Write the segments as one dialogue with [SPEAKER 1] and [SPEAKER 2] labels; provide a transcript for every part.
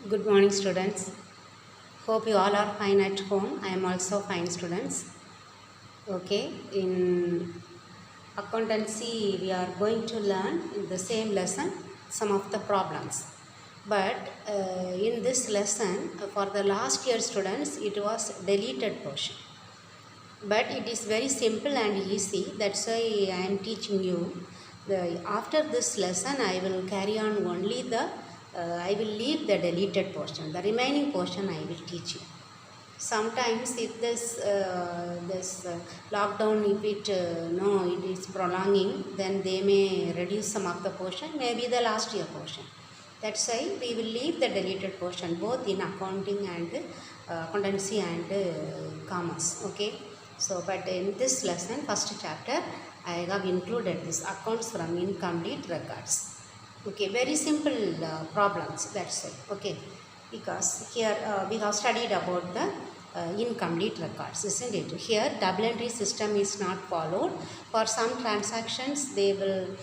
[SPEAKER 1] Good morning, students. Hope you all are fine at home. I am also fine, students. Okay, in accountancy, we are going to learn in the same lesson some of the problems. But in this lesson, for the last year students, it was deleted portion. But it is very simple and easy. That's why I am teaching you. After this lesson, I will carry on only I will leave the deleted portion. The remaining portion I will teach you. Sometimes if this lockdown, if it is prolonging, then they may reduce some of the portion, maybe the last year portion. That's why we will leave the deleted portion both in accounting and accountancy and commerce. Okay. So, but in this lesson, first chapter, I have included this accounts from incomplete records. Okay, very simple problems, that's it. Okay, because here we have studied about the incomplete records, isn't it? Here double entry system is not followed. For some transactions they will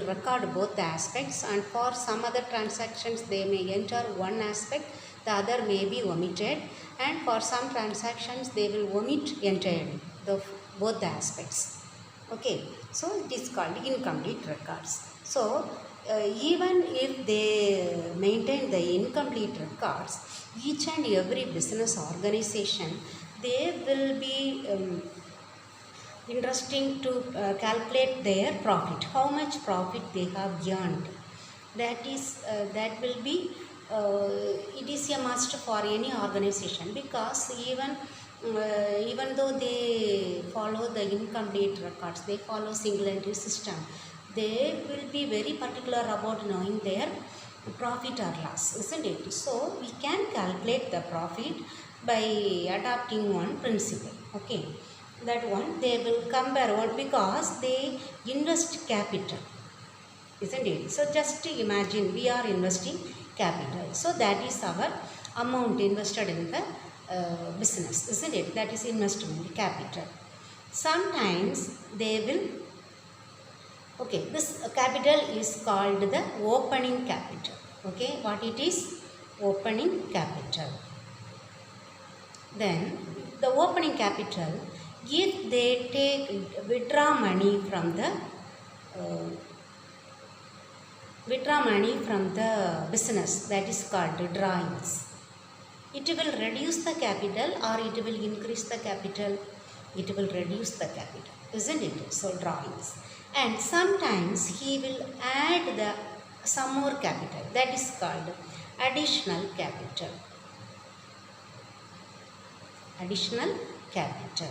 [SPEAKER 1] record both the aspects, and for some other transactions they may enter one aspect, the other may be omitted, and for some transactions they will omit entirely both the aspects. Okay, so it is called incomplete records. So even if they maintain the incomplete records, each and every business organization, they will be interesting to calculate their profit, how much profit they have earned. That will be it is a must for any organization, because even though they follow the incomplete records, they follow single entry system, they will be very particular about knowing their profit or loss, isn't it? So we can calculate the profit by adopting one principle. Okay, that one they will compare one, because they invest capital, isn't it? So just imagine we are investing capital, so that is our amount invested in the business, isn't it? That is investment capital. Sometimes they will, okay, this capital is called the opening capital. Okay, what it is? Opening capital. Then the opening capital, if they withdraw money from the business, that is called drawings. It will reduce the capital or it will increase the capital? It will reduce the capital, isn't it? So drawings. And sometimes he will add some more capital, that is called additional capital. Additional capital.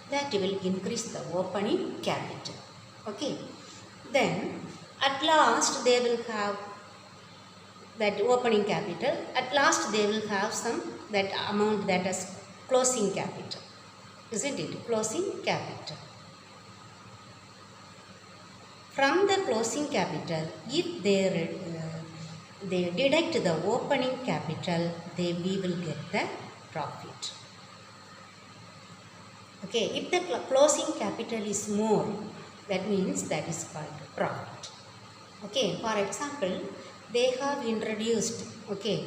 [SPEAKER 1] That will increase the opening capital. Okay. Then at last they will have that opening capital. At last they will have that amount that is closing capital, isn't it? Closing capital. From the closing capital, if they deduct the opening capital, we will get the profit. Okay, if the closing capital is more, that means that is called profit. Okay, for example, they have introduced, okay,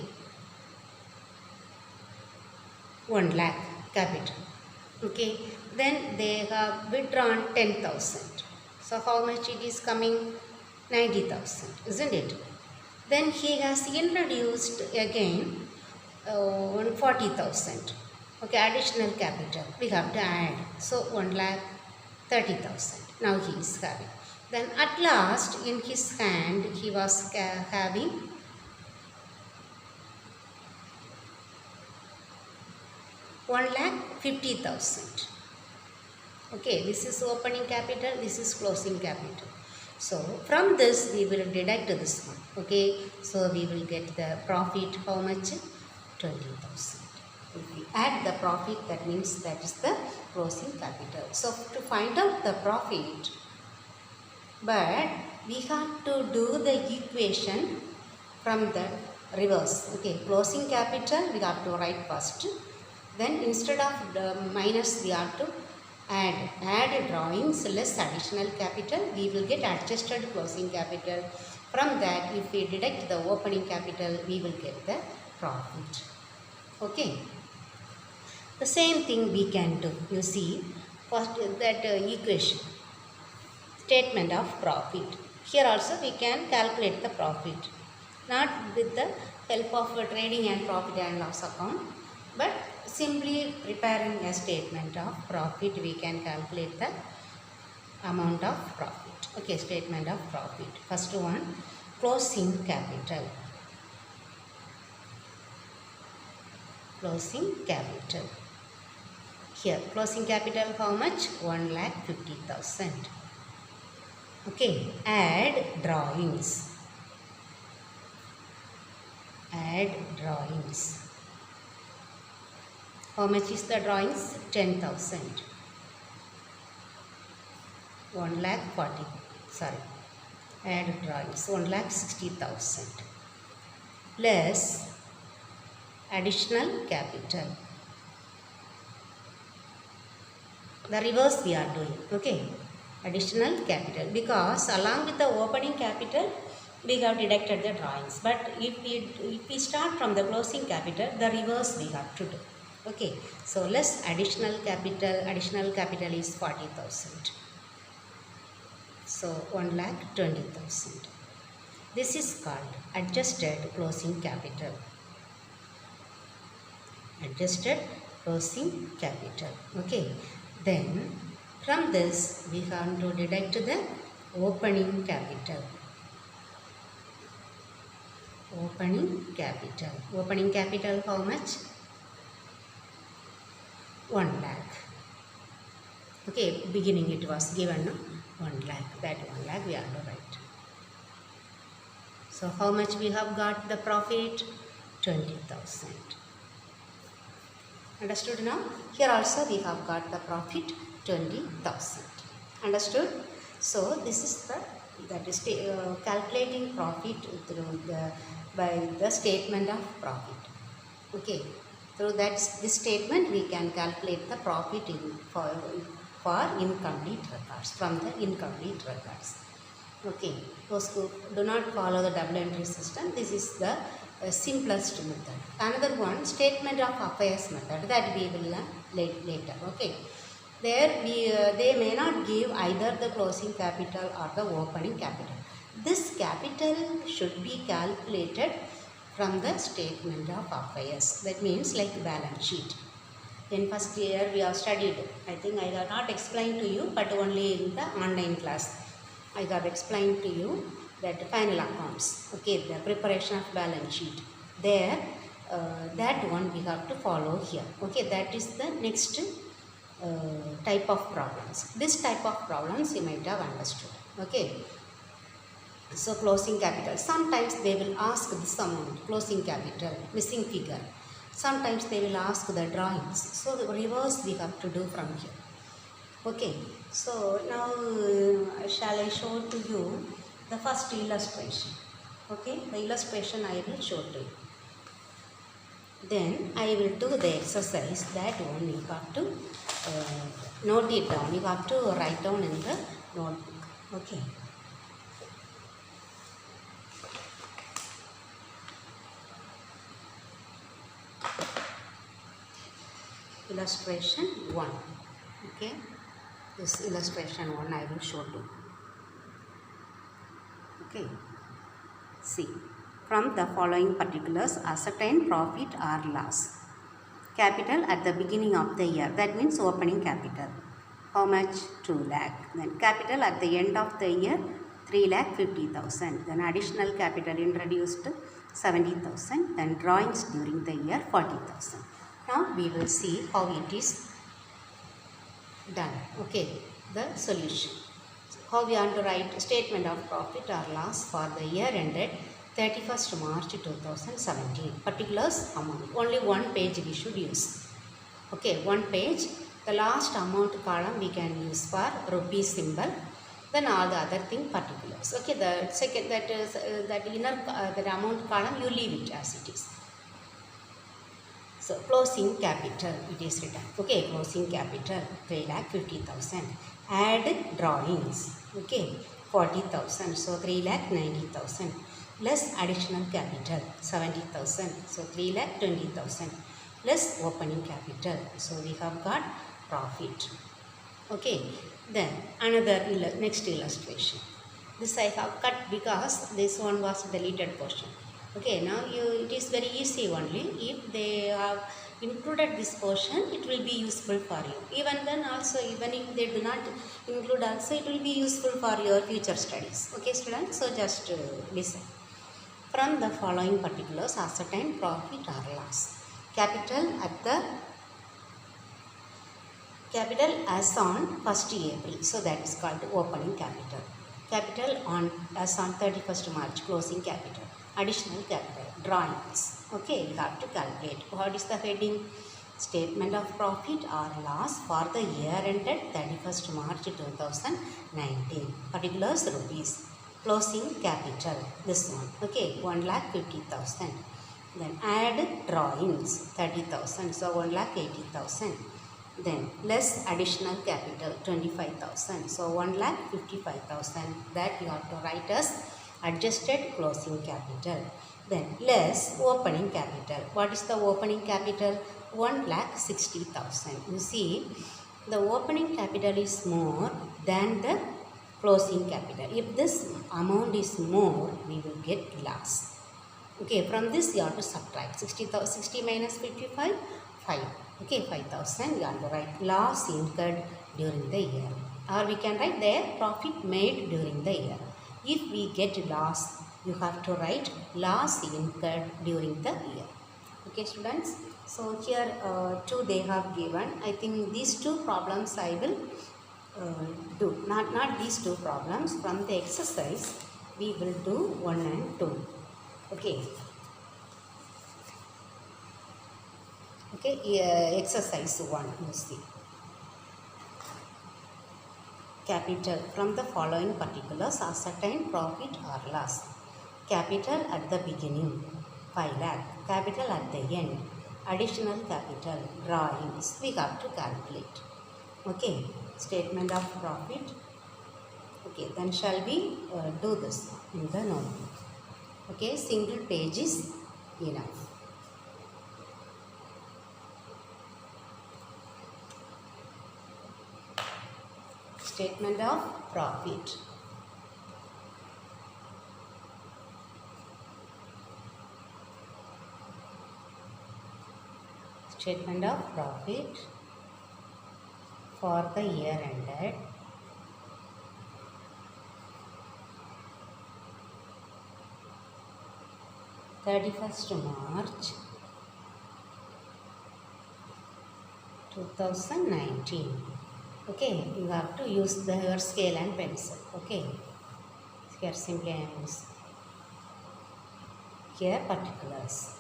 [SPEAKER 1] 1 lakh capital. Okay, then they have withdrawn 10,000. So how much it is coming? 90,000, isn't it? Then he has introduced again 40,000. Okay, additional capital we have to add. So 1,30,000. Now he is having. Then at last in his hand he was having 1,50,000. Okay, this is opening capital, this is closing capital. So from this we will deduct this one. Okay, so we will get the profit, how much? 20,000. If we add the profit, that means that is the closing capital. So to find out the profit, but we have to do the equation from the reverse. Okay, closing capital we have to write first, then instead of the minus we have to Add drawings less additional capital, we will get adjusted closing capital. From that, if we deduct the opening capital, we will get the profit. Okay. The same thing we can do. You see, first that equation, statement of profit. Here also we can calculate the profit. Not with the help of trading and profit and loss account, but simply preparing a statement of profit, we can calculate the amount of profit. Okay, statement of profit. First one, closing capital. Closing capital. Here, closing capital how much? 1,50,000. Okay, add drawings. Add drawings. How much is the drawings? 10,000. 1,40,000. Sorry. Add drawings. 1,60,000. Less additional capital. The reverse we are doing. Okay. Additional capital. Because along with the opening capital, we have deducted the drawings. But if we start from the closing capital, the reverse we have to do. Okay. So less additional capital. Additional capital is 40,000. So 1,20,000. This is called adjusted closing capital. Adjusted closing capital. Okay. Then from this we have to deduct the opening capital. Opening capital. Opening capital how much? 1 lakh. Okay, beginning it was given, no? 1 lakh. That 1 lakh we have to write. So how much we have got the profit? 20,000. Understood now? Here also we have got the profit 20,000. Understood? So this is calculating profit by the statement of profit. Okay. Through this statement we can calculate the profit for incomplete records, from the incomplete records. Okay. Those who do not follow the double entry system, this is the simplest method. Another one, statement of affairs method, that we will learn later. Okay. There they may not give either the closing capital or the opening capital. This capital should be calculated from the statement of affairs. That means like balance sheet. In first year we have studied, I think I have not explained to you, but only in the online class I have explained to you that final accounts. Okay, the preparation of balance sheet. There, that one we have to follow here. Okay, that is the next type of problems. This type of problems you might have understood. Okay. So closing capital. Sometimes they will ask this amount, closing capital, missing figure. Sometimes they will ask the drawings. So the reverse we have to do from here. Okay. So now shall I show to you the first illustration. Okay. The illustration I will show to you. Then I will do the exercise. That one you have to note it down. You have to write down in the notebook. Okay. Illustration 1. Okay. This illustration 1 I will show to you. Okay. See. From the following particulars, ascertain profit or loss. Capital at the beginning of the year. That means opening capital. How much? 2 lakh. Then capital at the end of the year, 3,50,000. Then additional capital introduced, 70,000. Then drawings during the year, 40,000. Now we will see how it is done. Okay, the solution. How we are to write statement of profit or loss for the year ended 31st March 2017. Particulars amount. Only one page we should use. Okay, one page. The last amount column we can use for rupee symbol. Then all the other thing particulars. Okay, the second that is that inner that amount column you leave it as it is. So closing capital it is written. Okay, closing capital 3,50,000. Add drawings. Okay, 40,000. So 3,90,000. Less additional capital 70,000. So 3,20,000. Less opening capital. So we have got profit. Okay, then another next illustration. This I have cut because this one was deleted portion. Okay, now it is very easy only. If they have included this portion, it will be useful for you. Even then also, even if they do not include also, it will be useful for your future studies. Okay students, so just listen. From the following particulars, ascertain profit or loss. Capital as on 1st April, so that is called opening capital. Capital on as on 31st March, closing capital. Additional capital, drawings. Okay, we have to calculate. What is the heading? Statement of profit or loss for the year ended 31st March 2019. Particulars rupees. Closing capital, this one. Okay, 1,50,000. Then add drawings, 30,000. So 1,80,000. Then less additional capital 25,000. So 1,55,000, that you have to write as adjusted closing capital. Then less opening capital. What is the opening capital? 1,60,000. You see, the opening capital is more than the closing capital. If this amount is more, we will get loss. Okay, from this you have to subtract 60 minus 55, 5. Okay, 5,000 you have to write loss incurred during the year, or we can write there profit made during the year. If we get loss, you have to write loss incurred during the year. Okay students, so here two they have given. I think these two problems I will do, not these two problems. From the exercise we will do 1 and 2. Okay. Okay, exercise 1, you see. Capital. From the following particulars, ascertain profit or loss. Capital at the beginning, 5 lakh. Capital at the end, additional capital, drawings. We have to calculate. Okay, statement of profit. Okay, then shall we do this in the notebook. Okay, single page is enough. Statement of profit. Statement of profit for the year ended March 2019. Okay, you have to use your scale and pencil. Okay, here simply I am using here particulars.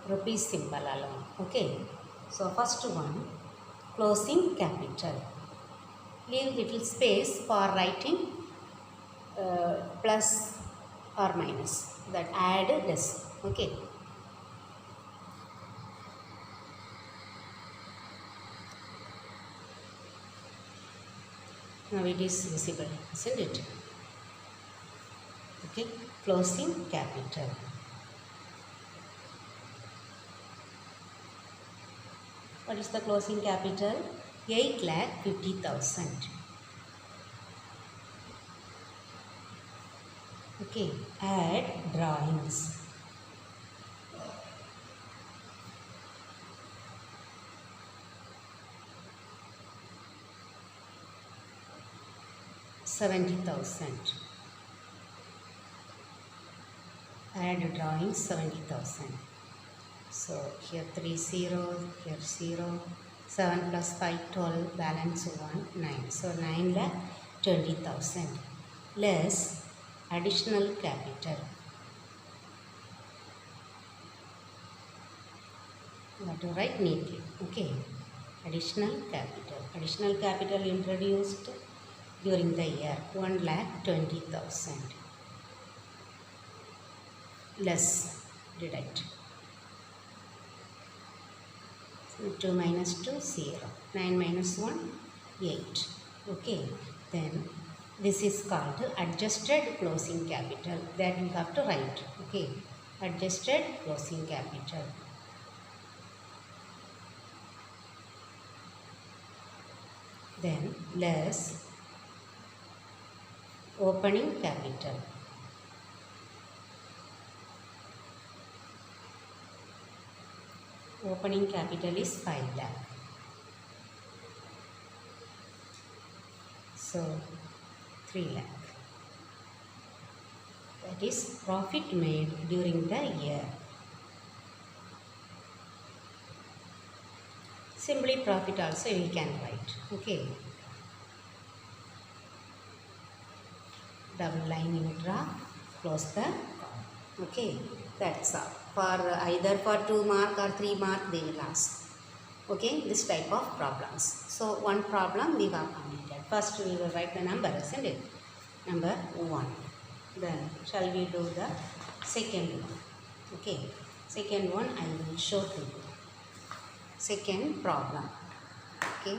[SPEAKER 1] Rupees symbol alone. Okay, so first one, closing capital. Leave little space for writing plus or minus, that add less. Okay. Now it is visible, isn't it? Okay, closing capital. What is the closing capital? 8,50,000. Okay, add drawings. $70,000. Add drawings 70,000. So here 3 0, here 0, 7 plus 5 12, balance 1 9. So 9,20,000 less additional capital. You have to write neatly. Okay, additional capital. Additional capital introduced during the year 1,20,000. less, deduct. 2 minus 2, 0. 9 minus 1, 8. Okay, then this is called adjusted closing capital. That you have to write. Okay, adjusted closing capital. Then less opening capital. Opening capital is 5 lakh. So 3 lakh. That is profit made during the year. Simply profit also we can write. Okay. Double line you draw, close the column. Okay, that's all. For either for 2 mark or 3 mark they will ask. Okay, this type of problems. So one problem we have completed. First we will write the number, isn't it? Number 1. Then shall we do the second one? Okay, second one I will show to you. Second problem. Okay,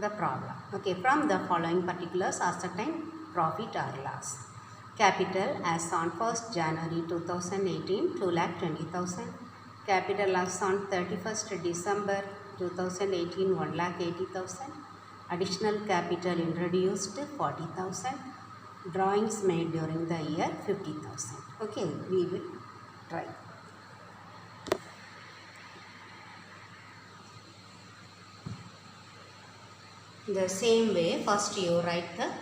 [SPEAKER 1] the problem. Okay, from the following particulars ascertain profit or loss. Capital as on 1st January 2018, 2,20,000. Capital as on 31st December 2018, 1,80,000. Additional capital introduced, 40,000. Drawings made during the year, 50,000. Okay, we will try. The same way, first you write the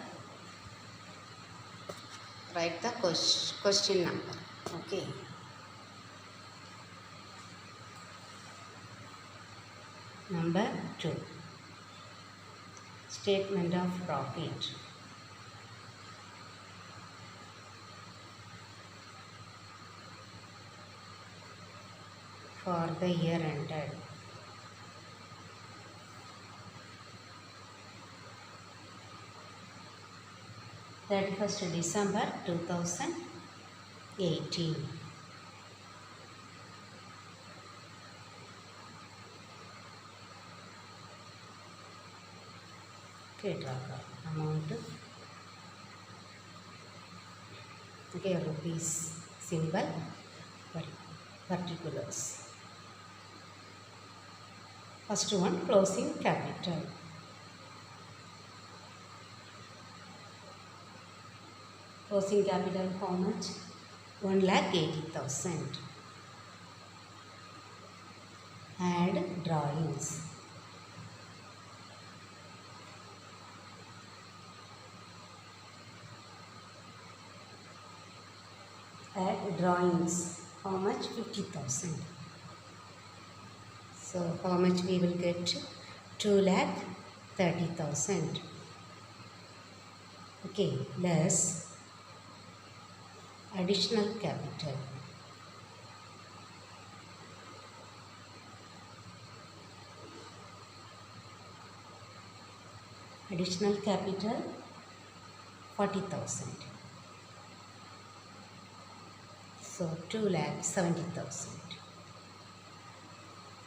[SPEAKER 1] question number. Okay. Number 2. Statement of profit. For the year ended. That was December 2018. Okay, draw the amount. Okay, rupees symbol, particulars. First one, closing capital. Closing capital how much? 1,80,000. Add drawings. Add drawings. How much? 50,000. So how much we will get? 2,30,000. Okay, less additional capital. Additional capital 40,000. So 2,70,000.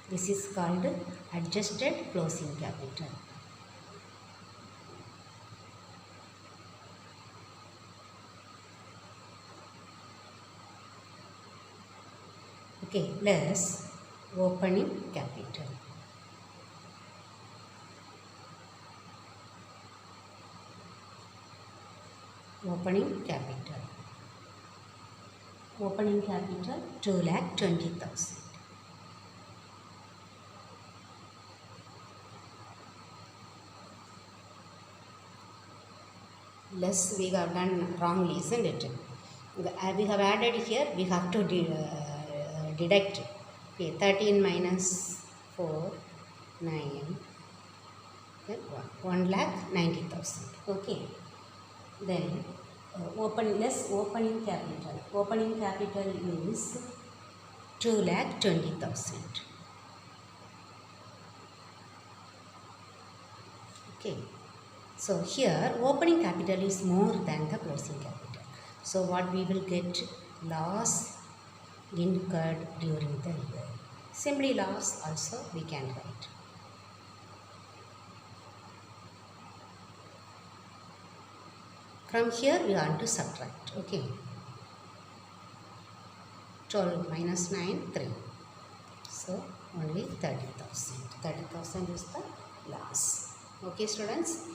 [SPEAKER 1] This is called adjusted closing capital. Okay, less opening capital. Opening capital. Opening capital 2,20,000. Less we have done wrongly, isn't it? We have added here, we have to deduct. Okay, 13 minus 4, 9, then 1,90,000. Okay, then less opening capital. Opening capital is 2,20,000. Okay, So here opening capital is more than the closing capital. So what we will get? Loss incurred during the year. Simply loss also we can write. From here we want to subtract. Okay. 12 minus 9, 3. So only 30,000. 30,000 is the loss. Okay students.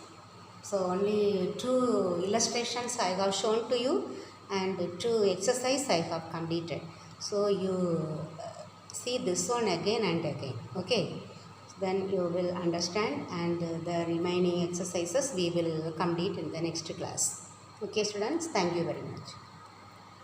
[SPEAKER 1] So only 2 illustrations I have shown to you and 2 exercise I have completed. So you see this one again and again. Okay. Then you will understand, and the remaining exercises we will complete in the next class. Okay students, thank you very much.